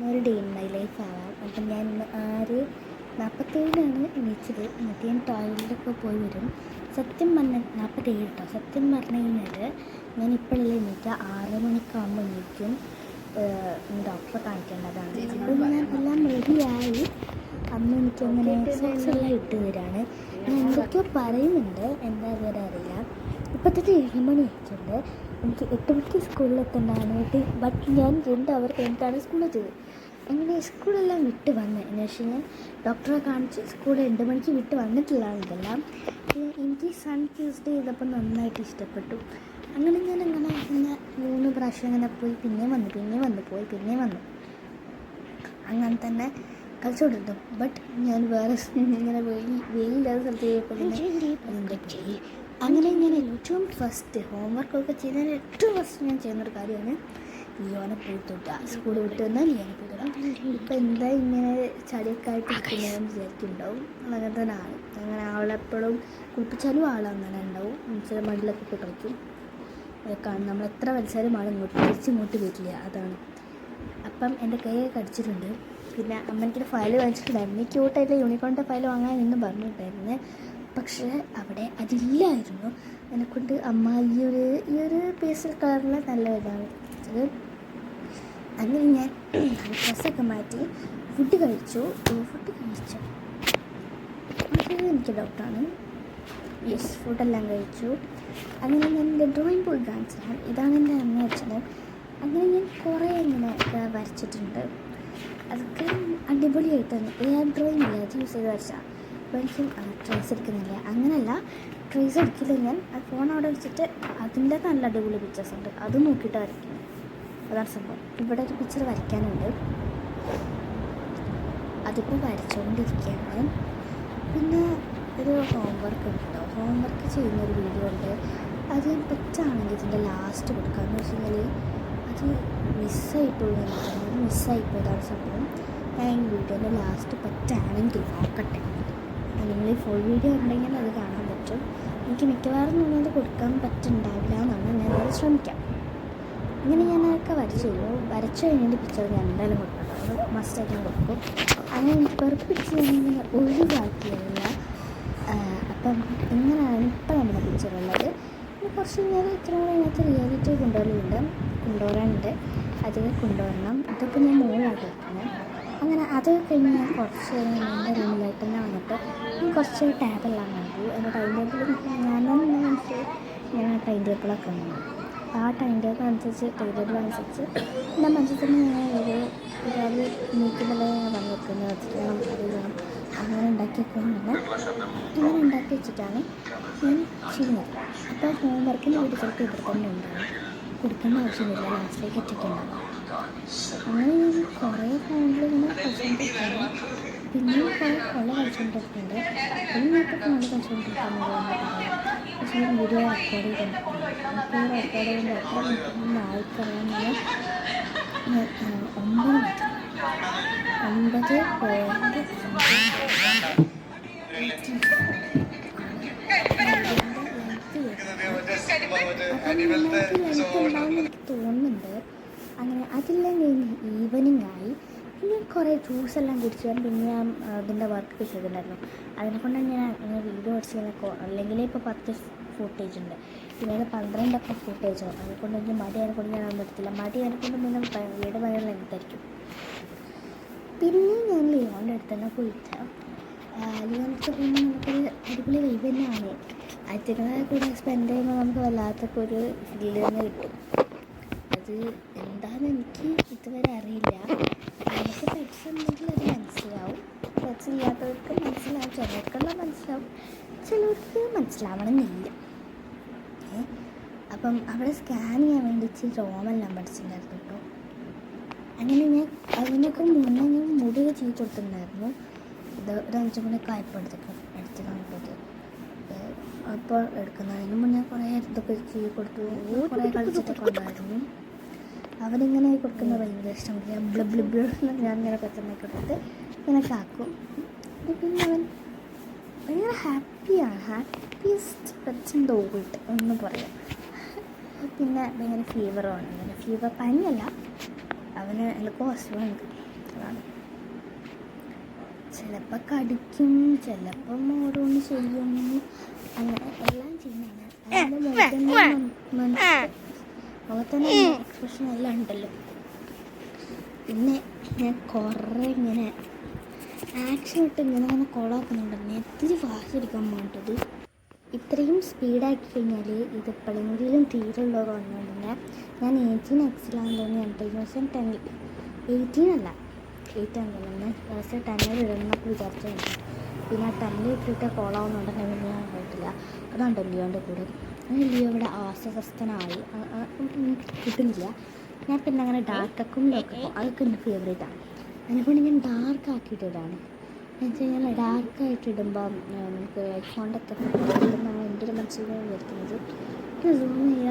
ഒരു day in my life ആവാം. അപ്പം ഞാൻ ഇന്ന് 6:47 എണീച്ചത്. എന്നിട്ട് ഞാൻ ടോയ്ലറ്റിലൊക്കെ പോയി വരും. സത്യം പറഞ്ഞാൽ 47 കേട്ടോ. സത്യം പറഞ്ഞു കഴിഞ്ഞാൽ ഞാൻ ഇപ്പോഴല്ലേ എണീക്കുക, 6 മണിക്കാകുമ്പോൾ എണീക്കും. ഡോക്ടറെ കാണിക്കേണ്ടതാണ്. അപ്പോൾ ഞാൻ എല്ലാം റെഡിയായി. അന്ന് എനിക്കങ്ങനെ സോക്സ് എല്ലാം ഇട്ട് തരാണ്. ഞാൻ എന്തൊക്കെയോ പറയുന്നുണ്ട്, എന്താ ഇതുവരെ അറിയില്ല. ഇപ്പോഴത്തെ 7 മണി ആയിട്ടുണ്ട്. എനിക്ക് 8 മണിക്ക് സ്കൂളിലെത്തേണ്ടതാണ്. ബട്ട് ഞാൻ 2 അവർ കഴിഞ്ഞിട്ടാണ് സ്കൂളിൽ ചെയ്തത്. അങ്ങനെ സ്കൂളെല്ലാം വിട്ട് വന്ന് എന്ന് വെച്ച് കഴിഞ്ഞാൽ ഡോക്ടറെ കാണിച്ച് സ്കൂൾ 2 മണിക്ക് വിട്ട് വന്നിട്ടുള്ളതാണ് ഇതെല്ലാം. എനിക്ക് സൺ ട്യൂസ്ഡേ ചെയ്തപ്പോൾ നന്നായിട്ട് ഇഷ്ടപ്പെട്ടു. അങ്ങനെ ഞാൻ അങ്ങനെ 3 പ്രാവശ്യം അങ്ങനെ പോയി, പിന്നെ വന്നു അങ്ങനെ തന്നെ കളിച്ചോണ്ടിരുന്നു. ബട്ട് ഞാൻ വേറെ ഇങ്ങനെ വെയിലില്ലാത്ത സ്ഥലത്ത് പോയപ്പോൾ അങ്ങനെ ഞാൻ ഏറ്റവും ഫസ്റ്റ് ഹോംവർക്കൊക്കെ ചെയ്തതിന് ഏറ്റവും ഫസ്റ്റ് ഞാൻ ചെയ്യുന്നൊരു കാര്യമാണ് ലിയോനെ പോയി തൊട്ടുക. സ്കൂൾ വിട്ട് വന്നാൽ ലിയോനെ പോയി തൊടാം. ഇപ്പം എന്താ ഇങ്ങനെ ചളിയൊക്കെ ആയിട്ട് ഇരിക്കുന്നതെന്ന് വിചാരിക്കുന്നുണ്ടാവും. അങ്ങനെ തന്നെ ആണ്. അങ്ങനെ അവളെപ്പോഴും കുളിപ്പിച്ചാലും ആളങ്ങനെ ഉണ്ടാവും. ചില മടിലൊക്കെ ഇട്ട് കളിക്കും. കാണും നമ്മൾ എത്ര വലിച്ചാലും ആൾ ഇങ്ങോട്ട് വരില്ല. അതാണ്. അപ്പം എൻ്റെ കൈയൊക്കെ കടിച്ചിട്ടുണ്ട്. പിന്നെ അമ്മ എനിക്കൊരു ഫയൽ വാങ്ങിച്ചിട്ടുണ്ടായിരുന്നു. ക്യൂട്ടായിട്ട് യൂണിക്കോണിൻ്റെ ഫയൽ വാങ്ങാൻ എന്നും പറഞ്ഞിട്ടുണ്ടായിരുന്നു. പക്ഷേ അവിടെ അതില്ലായിരുന്നു. എന്നെക്കൊണ്ട് അമ്മ ഈ ഒരു പേസ്റ്റൽ കളറിൽ നല്ല ഇതാണ് വെച്ചത്. അങ്ങനെ ഞാൻ ഡ്രസ്സൊക്കെ മാറ്റി ഫുഡ് കഴിച്ചു. അത് എനിക്ക് ഡൗട്ടാണ്. യെസ്, ഫുഡെല്ലാം കഴിച്ചു. അങ്ങനെ ഞാൻ എൻ്റെ ഡ്രോയിങ് ബോർഡ് കാണിച്ചതാണ്. ഇതാണ് എൻ്റെ അമ്മ വെച്ചത്. അങ്ങനെ ഞാൻ കുറേ ഇങ്ങനെ വരച്ചിട്ടുണ്ട്. അതൊക്കെ അടിപൊളിയായിട്ടാണ്. ഡ്രോയിങ് ഇല്ല, അത് യൂസ് ചെയ്ത് വരച്ചാൽ. അപ്പോൾ എനിക്ക് ട്രേസ് എടുക്കുന്നില്ല. അങ്ങനെയല്ല, ട്രേസ് എടുക്കില്ല. ഞാൻ ഫോൺ അവിടെ വെച്ചിട്ട് അതിൻ്റെ നല്ല അടിപൊളി പിക്ചേഴ്സ് ഉണ്ട്, അത് നോക്കിയിട്ട് വരയ്ക്കും. അതാണ് സംഭവം. ഇവിടെ ഒരു പിക്ചർ വരയ്ക്കാനുണ്ട്, അതിപ്പോൾ വരച്ചുകൊണ്ടിരിക്കുകയാണ്. പിന്നെ ഒരു ഹോംവർക്ക് ഉണ്ട് കേട്ടോ. ഹോംവർക്ക് ചെയ്യുന്നൊരു വീഡിയോ ഉണ്ട്. അത് പറ്റാണെങ്കിൽ ഇതിൻ്റെ ലാസ്റ്റ് കൊടുക്കാമെന്ന് വെച്ച് കഴിഞ്ഞാൽ അത് മിസ്സായിപ്പോയതാണ് സംഭവം. ഞാൻ ഈ വീഡിയോൻ്റെ ലാസ്റ്റ് പറ്റാണെങ്കിൽ നോക്കട്ടെ. നിങ്ങൾ ഈ ഫുൾ വീഡിയോ ഉണ്ടെങ്കിൽ അത് കാണാൻ പറ്റും. എനിക്ക് മിക്കവാറും തോന്നുന്നത് കൊടുക്കാൻ പറ്റുന്നുണ്ടാവില്ല എന്നാണ്. ഞാനത് ശ്രമിക്കാം. അങ്ങനെ ഞാനതൊക്കെ വരച്ചു കഴിഞ്ഞിട്ട് പിക്ചർ ഞാൻ എന്തായാലും കൊടുക്കണം. അത് മസ്റ്റായിട്ട് കൊടുക്കും. അങ്ങനെ എനിക്ക് പെർഫെക്റ്റ് ഞാനിങ്ങനെ ഒഴിവാക്കിയില്ല. അപ്പം ഇങ്ങനെയാണ് ഇപ്പം നമ്മുടെ പിക്ചറുള്ളത്. പിന്നെ കുറച്ച് കഴിഞ്ഞാൽ ഇത്ര കൂടെ അതിനകത്ത് റിയാലിറ്റി കൊണ്ടുവരാനുണ്ട്. അതൊക്കെ കൊണ്ടുവരണം. ഇതൊക്കെ ഞാൻ മോളാക്കിയിരിക്കുന്നത്. അങ്ങനെ അത് കഴിഞ്ഞ് ഞാൻ കുറച്ച് എൻ്റെ റൂമിലായിട്ട് തന്നെ വന്നിട്ട് കുറച്ച് ടേബിളെല്ലാം കണ്ടു. എൻ്റെ ടൈം ടേബിൾ ഞാൻ ടൈം ടേബിളൊക്കെ കണ്ടു. ആ ടൈം ടേബിൾ അനുസരിച്ച് എൻ്റെ മനസ്സിൽ തന്നെ ഞാൻ ഒരു നീക്കുമ്പോൾ വന്ന് വെക്കുന്നത് വെച്ചിട്ടാണ് അത് വേണം അങ്ങനെ ഉണ്ടാക്കി വെച്ചിട്ടാണ് ഞാൻ ചെയ്യുന്നത്. അപ്പോൾ ഹോംവർക്കിൻ്റെ വീട് ചിലപ്പോൾ ഇവിടെ തന്നെ ഉണ്ടാകും. കൊടുക്കേണ്ട ആവശ്യമില്ല, ലാസ്റ്റിലേക്ക് എത്തിക്കുന്നുണ്ടാകും. അങ്ങനെ ഞാൻ കുറേ ഫോണിൽ ഇങ്ങനെ കളിച്ചുകൊണ്ടിരിക്കുന്നു. പിന്നെയും കുറേ കളിച്ചുകൊണ്ടിരിക്കുന്നുണ്ട്. പിന്നെ ഇപ്പോൾ ഫോണിൽ കളിച്ചുകൊണ്ടിരിക്കുന്നത് പക്ഷേ വീഡിയോ റെക്കോർഡ് ചെയ്തിട്ടുണ്ട്. എത്ര ആൾക്കറിയാമെന്ന് 9 എനിക്ക് തോന്നുന്നുണ്ട്. അങ്ങനെ അതെല്ലാം കഴിഞ്ഞ് ഈവനിങ് ആയി. പിന്നെ കുറേ ജ്യൂസെല്ലാം കുടിച്ചു. പിന്നെ ഞാൻ അതിൻ്റെ വർക്ക് ചെയ്തിട്ടുണ്ടായിരുന്നു. അതിനെക്കൊണ്ടാണ് ഞാൻ അങ്ങനെ വീഡിയോ അടിച്ചതിനൊക്കെ. അല്ലെങ്കിൽ ഇപ്പോൾ 10 ഫുട്ടേജ് ഉണ്ട്, പിന്നെ 12 ഫുട്ടേജോ. അതുകൊണ്ട് എനിക്ക് മടിയാനെക്കൊണ്ട് ഞാൻ അതൊന്നും എടുത്തില്ല. മടിയാനെക്കൊണ്ട് പിന്നെ വീട് ഭയങ്കര ലെങ്തായിരിക്കും. പിന്നെ ഞാൻ ലിയോൻ്റെ അടുത്ത് തന്നെ പോയിട്ട് ലിയോൻ്റെ പോകുമ്പോൾ നമുക്കൊരു അടിപൊളി വൈബ് തന്നെയാണ്. അതിൻ്റെ കൂടെ സ്പെൻഡ് ചെയ്യുമ്പോൾ നമുക്ക് വല്ലാത്തൊക്കെ ഒരു ഫീൽ തന്നെ കിട്ടും. അത് എന്താണെന്ന് എനിക്ക് ഇതുവരെ അറിയില്ല. നമുക്ക് പെറ്റ്സ് ഉണ്ടെങ്കിൽ അത് മനസ്സിലാവും. പെറ്റ്സ് ഇല്ലാത്തവർക്ക് മനസ്സിലാവും. ചിലർക്കെല്ലാം മനസ്സിലാവും, ചിലർക്ക് മനസ്സിലാവണമെന്നില്ല. അപ്പം അവിടെ സ്കാൻ ചെയ്യാൻ വേണ്ടിയിട്ട് രോമെല്ലാം പഠിച്ചിട്ടുണ്ടായിരുന്നു കേട്ടോ. അങ്ങനെ ഞാൻ അതിനൊക്കെ മുന്നേ ഞാൻ മുടിയൊക്കെ ചെയ്ത് കൊടുത്തിട്ടുണ്ടായിരുന്നു. ഇത് ഒരു 5 മണിയൊക്കെ ആയപ്പോൾ എടുത്ത് കാണിട്ടത്. അപ്പോൾ എടുക്കുന്നതിന് മുന്നേ കുറേ ഇതൊക്കെ ചെയ്ത് കൊടുത്തു. കുറേ കളിച്ചിട്ടൊക്കെ ഉണ്ടായിരുന്നു. അവരിങ്ങനെ കൊടുക്കുന്നത് ഭയങ്കര ഇഷ്ടമാണ്. ഞാൻ ബ്ലബ്ലബ്ലു ഞാൻ ഇങ്ങനെ പെട്ടെന്നൊക്കെ എടുത്തിട്ട് ഇങ്ങനെ കാക്കും. പിന്നെ അവൻ ഭയങ്കര happiest pets in the world എന്ന് പറയാം. പിന്നെ ഭയങ്കര ഫീവറുമാണ്. ഫീവർ പനിയല്ല, അവന് എന്തൊക്കെ അസുഖമുണ്ട്. അതാണ് ചിലപ്പോൾ കടിക്കും, ചിലപ്പം ഓരോന്ന് ചെയ്യും, അങ്ങനെ എല്ലാം ചെയ്യുന്നതാണ്. അതിൻ്റെ മുഖത്തന്നെ എക്സ്പ്രഷൻ എല്ലാം ഉണ്ടല്ലോ. പിന്നെ ഞാൻ കുറേ ഇങ്ങനെ ആക്ഷൻ ഇട്ട് ഇങ്ങനെ കോളാക്കുന്നുണ്ടെന്ന് എത്തിരി ഫാസ്റ്റ് എടുക്കാൻ വേണ്ടത്. ഇത്രയും സ്പീഡാക്കി കഴിഞ്ഞാൽ ഇത് എപ്പോഴെങ്കിലും തീരുള്ളവർ വന്നുകൊണ്ട് തന്നെ ഞാൻ 18Xലാന്ന് തോന്നി. 18 അല്ല 8 ആണെന്ന് തോന്നുന്നു. ഫസ്റ്റ് 10 ഇടുന്നൊക്കെ വിചാരിച്ചു. പിന്നെ ആ 10 ഇട്ടിട്ട് കോളാവുന്നുണ്ടെങ്കിൽ പിന്നെ ഞാൻ പോയിട്ടില്ല. അതുകൊണ്ട് ലിയോൻ്റെ കൂടെ ലിയോ ഇവിടെ അസ്വസ്ഥനായി, കിട്ടുന്നില്ല. ഞാൻ പിന്നെ അങ്ങനെ ഡാർക്ക് അക്കൗണ്ടിലൊക്കെ അതൊക്കെ എൻ്റെ ഫേവറേറ്റാണ്. അതിനെക്കൊണ്ട് ഞാൻ ഡാർക്ക് ആക്കിയിട്ടിടാണ്. എന്ന് വെച്ച് കഴിഞ്ഞാൽ ഡാർക്കായിട്ട് ഇടുമ്പം നമുക്ക് ഐഫോണിൻ്റെ നമ്മൾ എൻ്റെ ഒരു മനസ്സിൽ വരുത്തുന്നത് സൂം ചെയ്യുക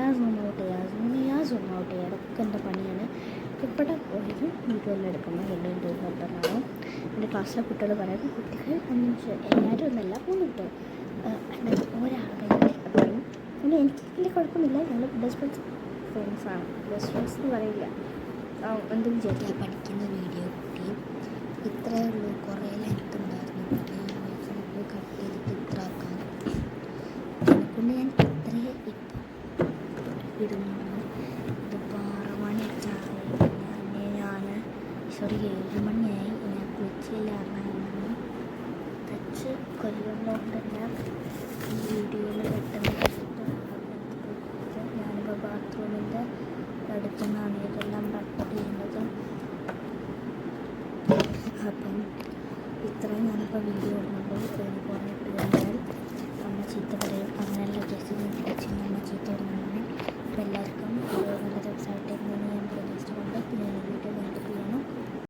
അതൊക്കെ എൻ്റെ പണിയാണ്. ഇവിടെ പോയി വീഡിയോയിൽ എടുക്കുമ്പോൾ എൻ്റെ പറഞ്ഞാൽ എൻ്റെ ക്ലാസ്സിലെ കുട്ടികൾ പറയുമ്പോൾ കുട്ടികൾ എല്ലാവരും ഒന്നല്ല 3 കുട്ടികൾ ഒരാളുടെ പറയും. പിന്നെ എനിക്ക് വലിയ കുഴപ്പമില്ല, ഞങ്ങൾ ബെസ്റ്റ് ഫ്രണ്ട്സാണ്. ബെസ്റ്റ് ഫ്രണ്ട്സ് എന്ന് പറയില്ല, എന്തെങ്കിലും ചെയ്തില്ല. പഠിക്കുന്ന വീഡിയോ കുട്ടിയും ഇത്രയേ ഉള്ളൂ. കുറേ ലെങ്ത് ഉണ്ടായിരുന്നു, ഫുള്ള് കട്ട് ചെയ്തിട്ട് ഇത്ര ആക്കാൻ. അതിനെക്കൊണ്ട് ഞാൻ ഇത്രയേ ഇപ്പം ഇടുന്നുള്ളൂ. ഇതിപ്പോൾ 6 മണി ഞാൻ 7 മണിയായി. ഞാൻ കുളിച്ചില്ല, കാരണം തച്ച് കൊല്ലുന്നതുകൊണ്ട് തന്നെ ഈ വീഡിയോയിൽ പെട്ടെന്ന് ഞാനിപ്പോൾ ബാത്റൂമിൻ്റെ അടുത്തുനിന്നാണ് ഇതെല്ലാം റെക്കോർഡ് ചെയ്യുന്നത്. അപ്പം ഇത്രയും ഞാനിപ്പോൾ വീഡിയോ ഇടുന്നുള്ളൂ. കുറഞ്ഞിട്ട് കഴിഞ്ഞാൽ അമ്മ ചീത്ത പറയും. അങ്ങനെയുള്ള കേസ് അമ്മ ചീത്ത ഇടുന്നുണ്ട്. അപ്പോൾ എല്ലാവർക്കും